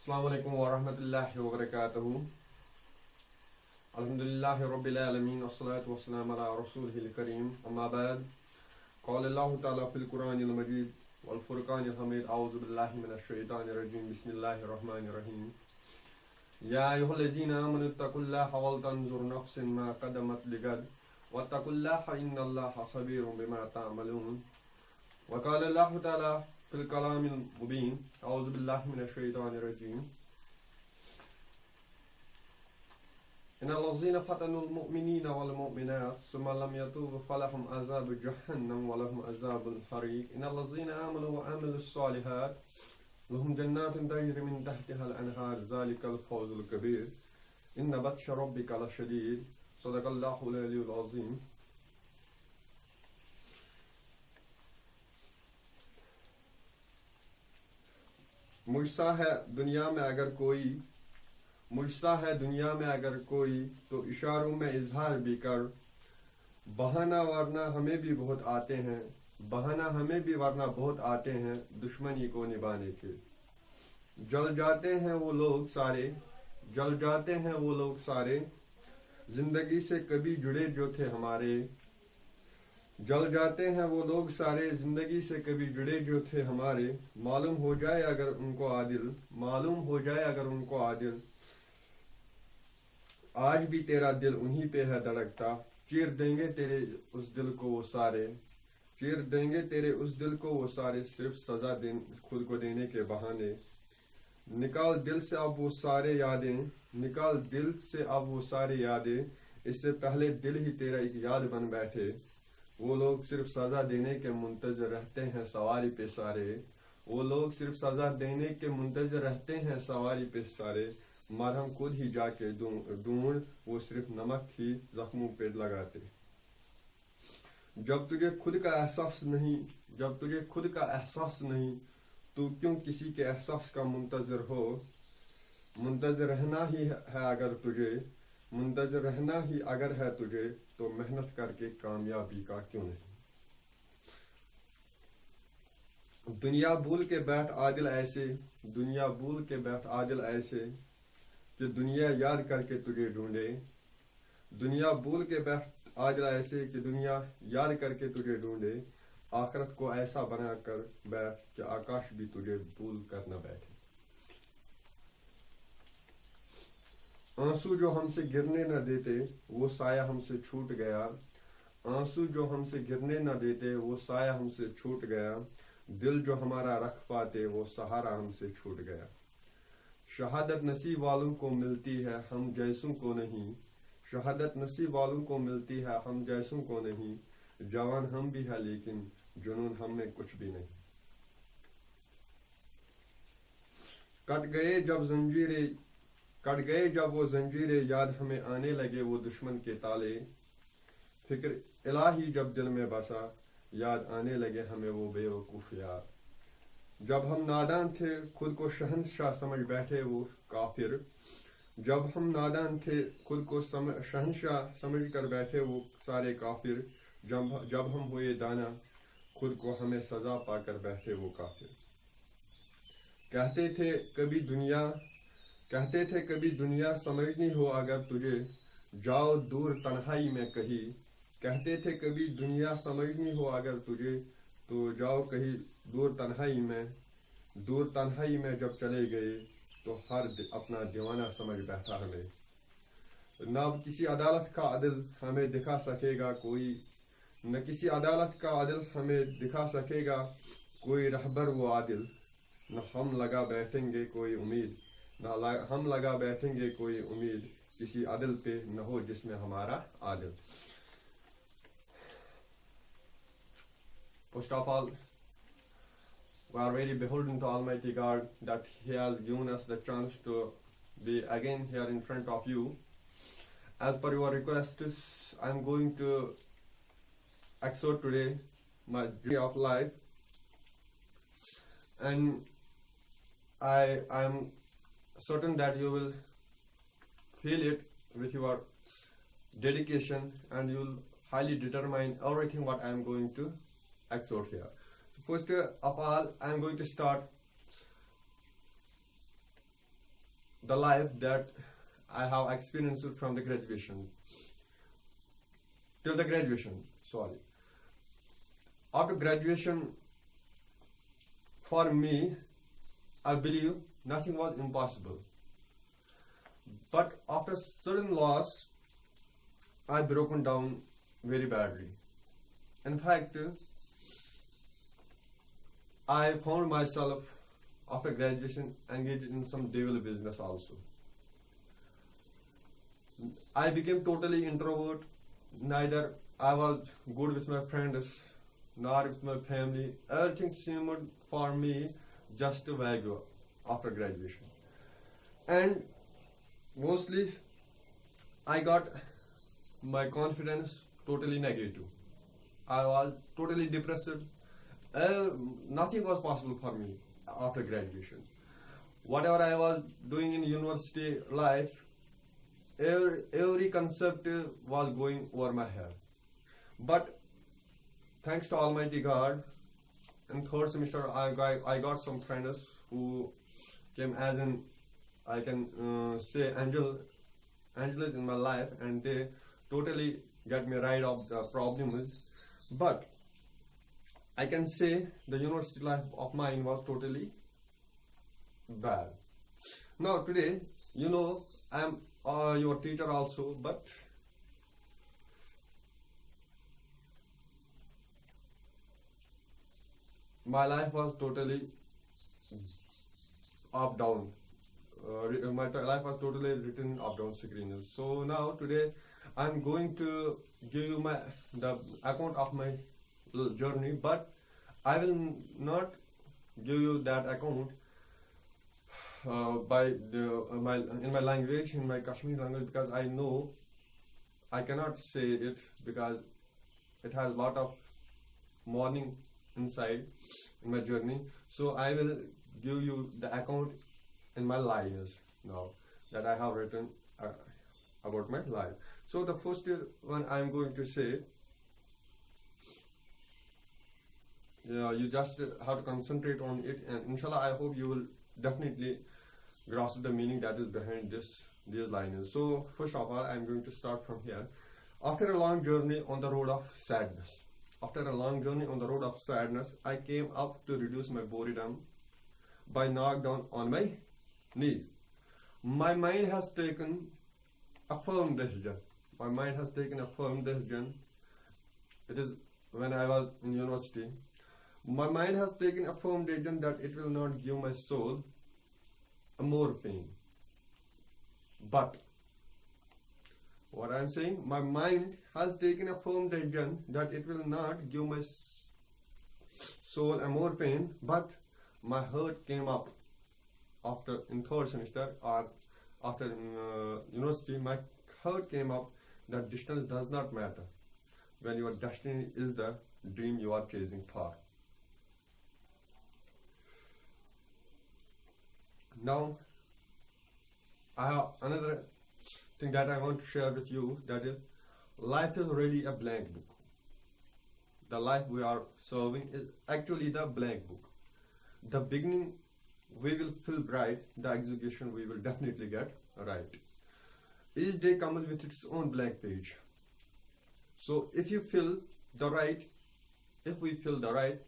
السلام علیکم ورحمۃ اللہ وبرکاتہ. الحمدللہ رب العالمین والصلاة والسلام علی رسولہ الکریم. اما بعد قال اللہ تعالیٰ فی القرآن المجید والفرقان الحمید. اعوذ باللہ من الشیطان الرجیم. بسم اللہ الرحمن الرحیم. یا ایھا الذین آمنوا اتقوا اللہ ولتنظر نفس ما قدمت لغد واتقوا اللہ ان اللہ خبیر بما تعملون. وقال اللہ تعالیٰ فی الکلام المبین. اعوذ باللہ من الشیطان الرجیم. ان الذین فتنوا المؤمنین والمؤمنات ثم لم يتوبوا فلهم عذاب جہنم ولهم عذاب الحریق. ان الذین آمنوا وعملوا الصالحات لهم جنات تجری من تحتها الانہار ذلک الفوز الکبیر. ان بطش ربک لشدید. صدق اللہ العلی العظیم. مجھ سا ہے دنیا میں اگر کوئی تو اشاروں میں اظہار بھی کر. بہانہ ورنہ ہمیں بھی ورنہ بہت آتے ہیں دشمنی کو نبھانے کے. جل جاتے ہیں وہ لوگ سارے زندگی سے کبھی جڑے جو تھے ہمارے. جل جاتے ہیں وہ لوگ سارے زندگی سے کبھی جڑے جو تھے ہمارے. معلوم ہو جائے اگر ان کو عادل آج بھی تیرا دل انہی پہ ہے دھڑکتا. چیر دیں گے تیرے اس دل کو وہ سارے صرف سزا خود کو دینے کے بہانے. نکال دل سے اب وہ سارے یادیں اس سے پہلے دل ہی تیرا ایک یاد بن بیٹھے. وہ لوگ صرف سزا دینے کے منتظر رہتے ہیں سواری پہ سارے. مرہم خود ہی جا کے ڈھونڈ وہ صرف نمک ہی زخموں پہ لگاتے. جب تجھے خود کا احساس نہیں تو کیوں کسی کے احساس کا منتظر رہنا ہی اگر ہے تجھے تو محنت کر کے کامیابی کا کیوں نہیں. دنیا بھول کے بیٹھ عادل ایسے کہ دنیا یاد کر کے تجھے ڈھونڈے. دنیا بھول کے بیٹھ عادل ایسے کہ دنیا یاد کر کے تجھے ڈھونڈے. آخرت کو ایسا بنا کر بیٹھ کہ آکاش بھی تجھے بھول کر نہ بیٹھے. آنسو جو ہم سے گرنے نہ دیتے وہ سایہ ہم سے چھوٹ گیا. دل جو ہمارا رکھ پاتے وہ سہارا ہم سے چھوٹ گیا. شہادت نصیب والوں کو ملتی ہے ہم جیسوں کو نہیں. جوان ہم بھی ہے لیکن جنون ہم میں کچھ بھی نہیں. کٹ گئے جب وہ زنجیریں یاد ہمیں آنے لگے وہ دشمن کے تالے. فکر الہی جب دل میں بسا یاد آنے لگے ہمیں وہ بے وقوف یار. جب ہم نادان تھے خود کو شہنشاہ سمجھ بیٹھے وہ کافر. شہنشاہ سمجھ کر بیٹھے وہ سارے کافر. جب ہم ہوئے دانا خود کو ہمیں سزا پا کر بیٹھے وہ کافر. کہتے تھے کبھی دنیا سمجھنی ہو اگر تجھے جاؤ دور تنہائی میں کہیں. کہتے تھے کبھی دنیا سمجھنی ہو اگر تجھے تو جاؤ کہیں دور تنہائی میں جب چلے گئے تو ہر اپنا دیوانہ سمجھ بیٹھا ہمیں. نہ اب کسی عدالت کا عدل ہمیں دکھا سکے گا کوئی رہبر وہ عادل. نہ ہم لگا بیٹھیں گے کوئی امید کسی عدل پہ نہ ہو جس میں ہمارا عادل. First of all, we are very beholden to Almighty God that He has given us the chance to be again here in front of you. As per your requests, I am going to exhort today my journey of life, and I am certain that you will feel it with your dedication and you will highly determine everything what I am going to exhort here. So first of all, I am going to start the life that I have experienced from the graduation till the graduation. Sorry. After graduation, for me, I believe nothing was impossible. But after certain loss, I broken down very badly. In fact, I found myself after graduation engaged in some devil business also. I became totally introvert. Neither I was good with my friends nor with my family. Everything seemed for me just a vague after graduation. And mostly I got my confidence totally negative. I was totally depressed. Nothing was possible for me after graduation. Whatever I was doing in university life, every concept was going over my head. But thanks to Almighty God, in third semester I got some friends who came as an, I can say, angels in my life, and they totally get me rid of the problems. But I can say the university life of mine was totally bad. Now today, I am your teacher also, but my life was totally up down. My life was totally written up down screen. So now today I'm going to give you the account of my journey, but I will not give you that account in my language, in my Kashmiri language, because I know I cannot say it because it has a lot of mourning inside in my journey. So I will give you the account in my lines now that I have written about my life. So the first one I am going to say, you just have to concentrate on it, and inshallah I hope you will definitely grasp the meaning that is behind these lines. So first of all, I am going to start from here. After a long journey on the road of sadness, I came up to reduce my boredom by knock down on my knees. My mind has taken a firm decision. It is when I was in university. My mind has taken a firm decision that it will not give my soul a more pain. But what I am saying, my mind has taken a firm decision that it will not give my soul a more pain, but my heart came up after in third semester or after university. My heart came up that distance does not matter when your destiny is the dream you are chasing for. Now, I have another thing that I want to share with you, that is, life is really a blank book. The life we are serving is actually the blank book. The beginning we will fill bright, the execution we will definitely get right. Each day comes with its own blank page. So if we fill the right,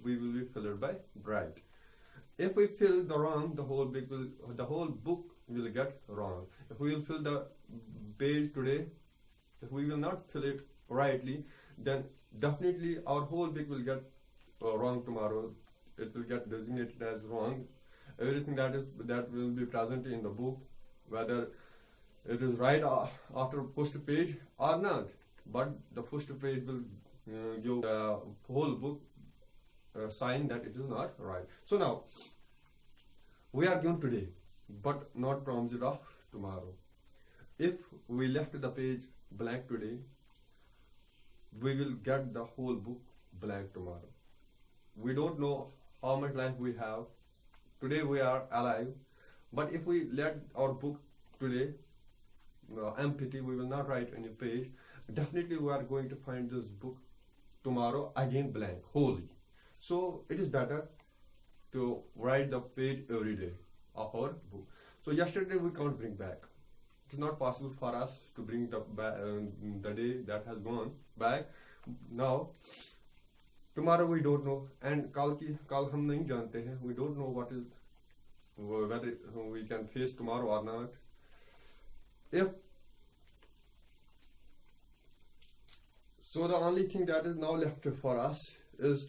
we will be filled by bright. If we fill the wrong, the whole book will get wrong. If we will fill the page today, if we will not fill it rightly, then definitely our whole book will get wrong tomorrow. It will get designated as wrong. Everything that will be present in the book, whether it is right after first page or not, but the first page will give the whole book sign that it is not right. So now, we are given today, but not promised of tomorrow. If we left the page blank today, we will get the whole book blank tomorrow. We don't know how much life we have. Today we are alive, but if we let our book today empty, we will not write any page. Definitely we are going to find this book tomorrow again blank, wholly. So it is better to write the page every day of our book. So yesterday we can't bring back. It's not possible for us to bring the day that has gone back. Now, tomorrow we don't know, and kal hum nahi jante hain. We don't know whether we can face tomorrow or not. So the only thing that is now left for us is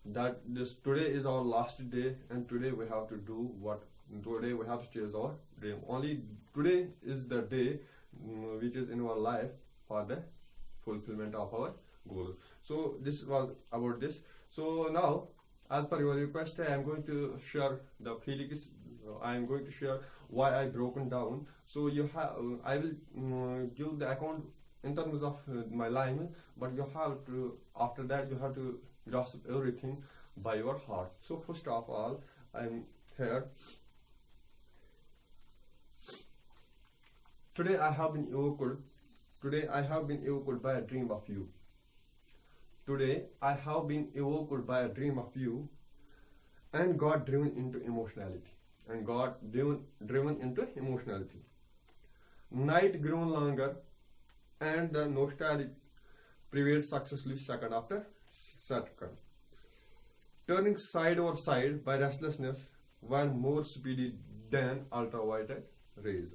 that today is our last day, and today we have to do today we have to chase our dream. Only today is the day which is in our life for the fulfillment of our goals. So this was about this. So now, as per your request, I am going to share the feelings. I am going to share why I broken down. So I will give the account in terms of my language, but you have to, after that, you have to grasp everything by your heart. So first of all, I'm here. Today I have been evoked by a dream of you. Today I have been evoked by a dream of you, and got driven into emotionality. Night grew longer, and the nostalgia prevailed successfully second after second. Turning side over side by restlessness were more speedy than ultraviolet rays.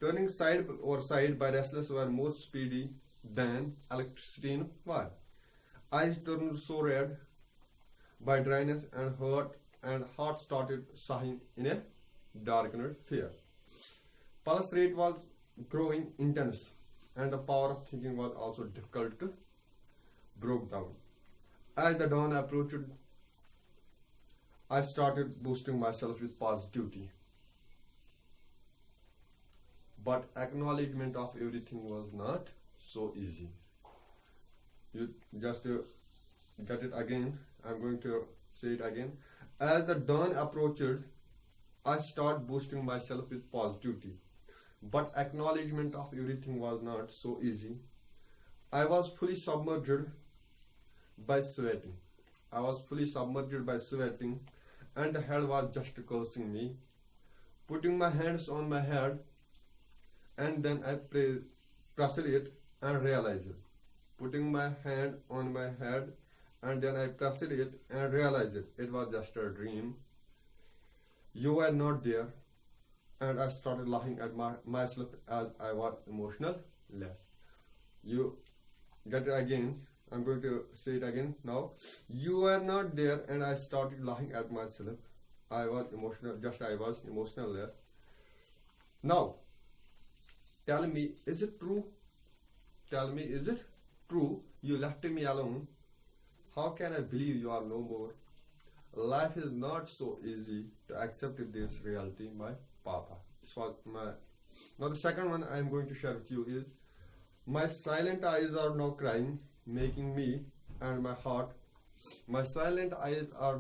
Turning side over side by restless were more speedy than electricity in wire. Eyes turned so red by dryness, and heart started sighing in a darkened fear. Pulse rate was growing intense, and the power of thinking was also difficult to break down. As the dawn approached, I started boosting myself with positivity. But acknowledgement of everything was not so easy. You just get it again. I'm going to say it again. As the dawn approached, I started boosting myself with positivity. But acknowledgement of everything was not so easy. I was fully submerged by sweating. And the head was just cursing me. Putting my hands on my head, and then I pressed it and realized it. Putting my hand on my head, and then I pressed it and realized it. It was just a dream. You were not there, and I started laughing at myself as I was emotional less. You get it again. I'm going to say it again now. You were not there, and I started laughing at myself. I was emotional less. Now, tell me, is it true? You left me alone. How can I believe you are no more? Life is not so easy to accept this reality, my Papa. Now the second one I am going to share with you is, my silent eyes are now crying, making me and my heart. My silent eyes are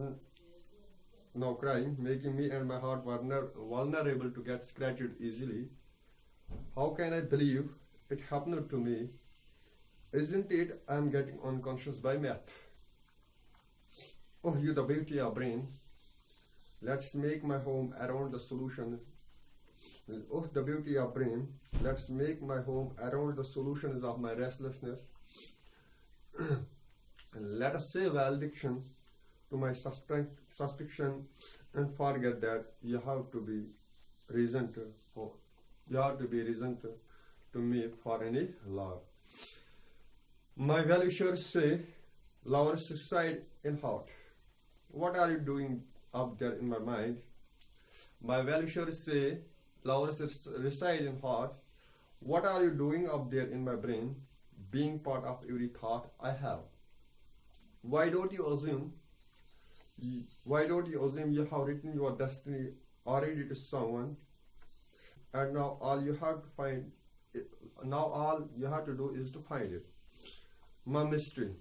now crying, making me and my heart vulnerable to get scratched easily. How can I believe it happened to me? Isn't it I am getting unconscious by math? Oh, you the beauty of brain. Let's make my home around the solution. Oh, the beauty of brain. Let's make my home around the solutions of my restlessness. And let us say valediction to my suspicion, and forget that you have to be reason to me for any love. My well-wishers say, lovers reside in heart. What are you doing up there in my mind? My well-wishers say, lovers reside in heart. What are you doing up there in my brain, being part of every thought I have? Why don't you assume you have written your destiny already to someone, and now all you have to do is to find it? My mystery.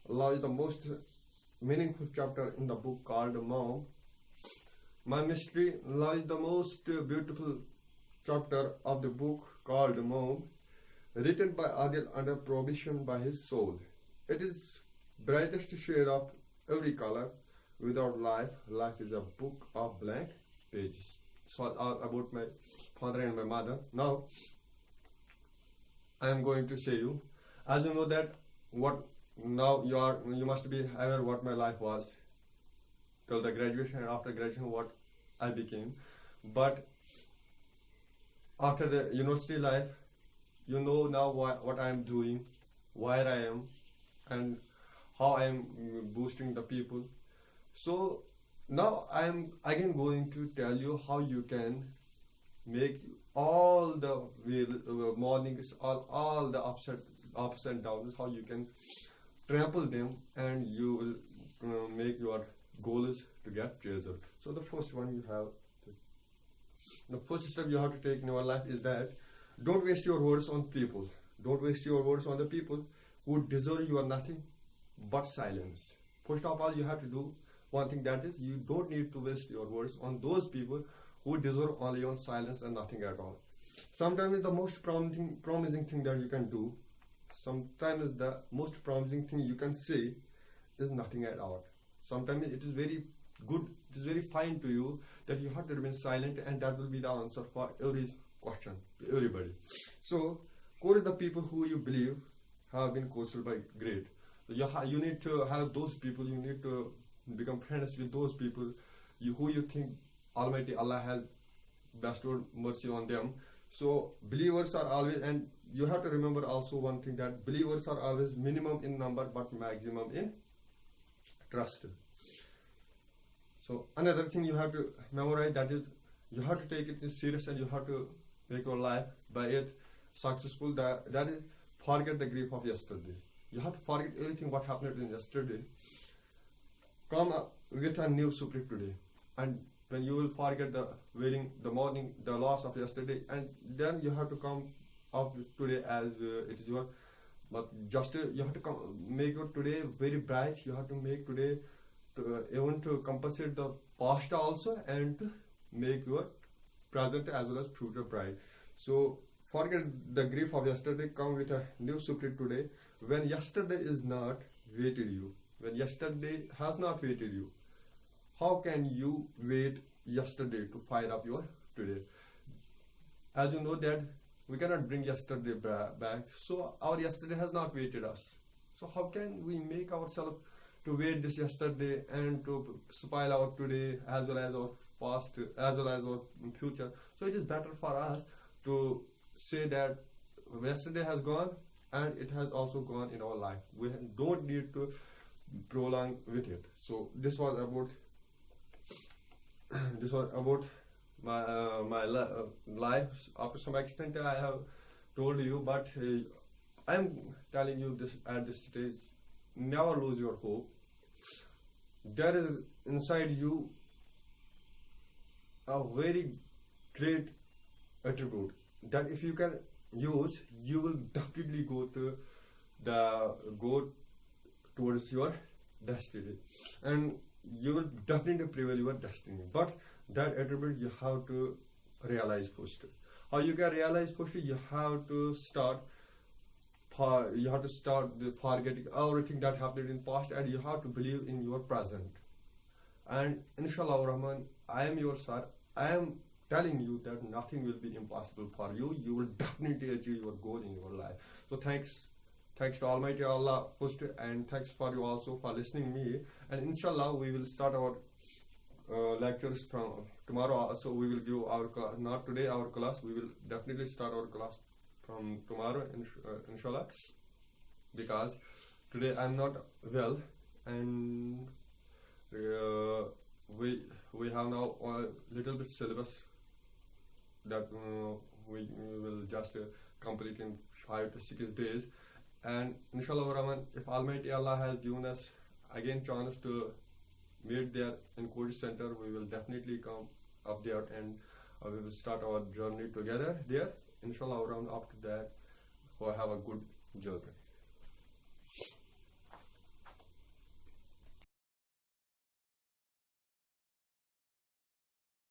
Love is the most meaningful chapter in the book called Mom. My mystery. Love is the most beautiful chapter of the book called Mom, written by Adil under prohibition by his soul. It is brightest shade of every color, Without life, life is a book of blank pages. So all about my father and my mother. Now I am going to say you, as you know that what now you must be aware what my life was till the graduation, and after graduation what I became. But after the university life, you know now what I am doing, where I am, and how I am boosting the people. So now I am again going to tell you how you can make all the mornings, all the ups and downs, how you can trample them, and you will make your goals to get result. So the first one you have, the first step you have to take in your life is that don't waste your words on people. Don't waste your words on the people who deserve your nothing but silence. First of all, you have to do one thing, that is you don't need to waste your words on those people who deserve only your silence and nothing at all. Sometimes the most promising thing that you can do, sometimes the most promising thing you can say is nothing at all. Sometimes it is very good, it is very fine to you that you have to remain silent, and that will be the answer for every question to everybody. So course the people who you believe have been coached by great. You need to have those people, you need to become friends with those people who you think Almighty Allah has bestowed mercy on them. So believers are always, and you have to remember also one thing, that believers are always minimum in number but maximum in trust. So another thing you have to memorize, that is you have to take it serious, and you have to make your life by it successful. That is forget the grief of yesterday. You have to forget everything what happened in yesterday. Come with a new spirit today, and when you will forget the morning, the loss of yesterday, and then you have to come up today as it is your. But just you have to make your today very bright. You have to make today even to compensate the past also, and to make your present as well as future bright. So forget the grief of yesterday. Come with a new spirit today. When yesterday is not waited you, when yesterday has not waited you, how can you wait yesterday to fire up your today? As you know that we cannot bring yesterday back, so our yesterday has not waited us. So how can we make ourselves to wait this yesterday and to spoil our today as well as our past as well as our future? So it is better for us to say that yesterday has gone and it has also gone in our life. We don't need to prolong with it. So this was about my life. Up to some extent I have told you, but I am telling you this at this stage, never lose your hope. There is inside you a very great attribute that if you can use, you will definitely go towards your destiny, and you will definitely prevail your destiny. But that attribute you have to realize first. How you can realize first? You have to start forgetting everything that happened in past, and you have to believe in your present. And Inshallah Rahman, I am your sir. I am telling you that nothing will be impossible for you. You will definitely achieve your goal in your life. So thanks to Almighty Allah first, and thanks for you also for listening me. And Inshallah we will start our lectures from tomorrow. So we will give our class, not today our class. We will definitely start our class from tomorrow, Inshallah, because today I am not well, and we have now a little bit syllabus that we will just complete in 5 to 6 days. And Inshallah Rahman, if Almighty Allah has given us again chance to meet there in Coach Center, we will definitely come up there, and we will start our journey together there. Inshallah Rahman, after that, we'll have a good journey.